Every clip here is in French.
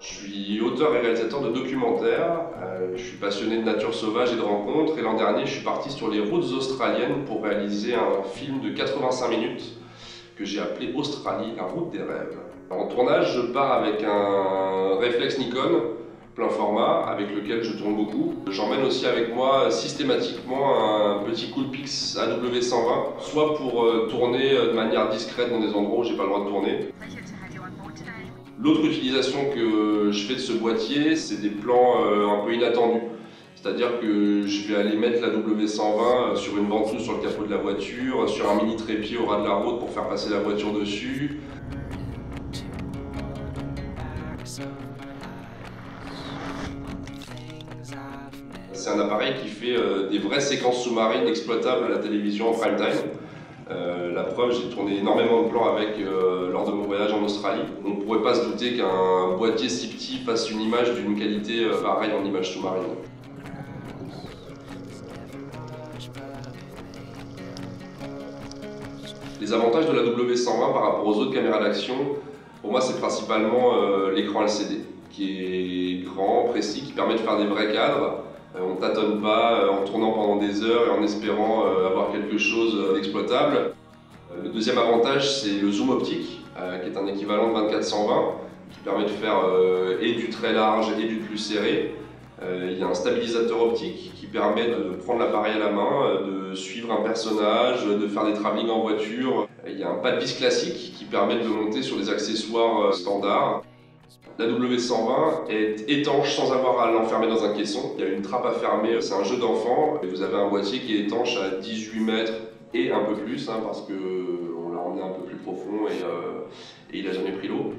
Je suis auteur et réalisateur de documentaires, je suis passionné de nature sauvage et de rencontres et l'an dernier je suis parti sur les routes australiennes pour réaliser un film de 85 minutes que j'ai appelé Australie, la route des rêves. En tournage, je pars avec un réflexe Nikon plein format avec lequel je tourne beaucoup. J'emmène aussi avec moi systématiquement un petit Coolpix AW120, soit pour tourner de manière discrète dans des endroits où j'ai pas le droit de tourner. L'autre utilisation que je fais de ce boîtier, c'est des plans un peu inattendus. C'est-à-dire que je vais aller mettre la W120 sur une ventouse sur le capot de la voiture, sur un mini trépied au ras de la route pour faire passer la voiture dessus. C'est un appareil qui fait des vraies séquences sous-marines exploitables à la télévision en prime time. La preuve, j'ai tourné énormément de plans avec lors de mon voyage en Australie. On ne pourrait pas se douter qu'un boîtier si petit fasse une image d'une qualité pareille en image sous-marine. Les avantages de la W120 par rapport aux autres caméras d'action, pour moi c'est principalement l'écran LCD, qui est grand, précis, qui permet de faire des vrais cadres. On ne tâtonne pas en tournant pendant des heures et en espérant avoir quelque chose d'exploitable. Le deuxième avantage, c'est le zoom optique, qui est un équivalent de 24-120, qui permet de faire et du très large et du plus serré. Il y a un stabilisateur optique qui permet de prendre l'appareil à la main, de suivre un personnage, de faire des travelling en voiture. Il y a un pas de vis classique qui permet de le monter sur des accessoires standards. La W120 est étanche sans avoir à l'enfermer dans un caisson. Il y a une trappe à fermer, c'est un jeu d'enfant. Vous avez un boîtier qui est étanche à 18 mètres et un peu plus, parce qu'on l'a emmené un peu plus profond et il n'a jamais pris l'eau.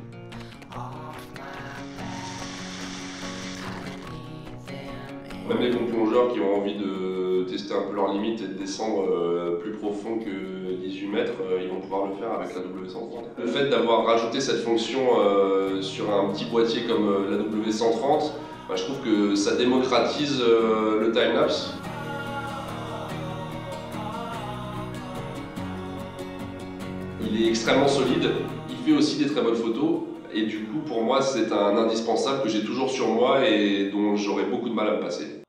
Même les bons plongeurs qui ont envie de tester un peu leurs limites et de descendre plus profond que 18 mètres, ils vont pouvoir le faire avec la W130. Le fait d'avoir rajouté cette fonction sur un petit boîtier comme la W130, je trouve que ça démocratise le time-lapse. Il est extrêmement solide, il fait aussi des très bonnes photos. Et du coup, pour moi, c'est un indispensable que j'ai toujours sur moi et dont j'aurais beaucoup de mal à me passer.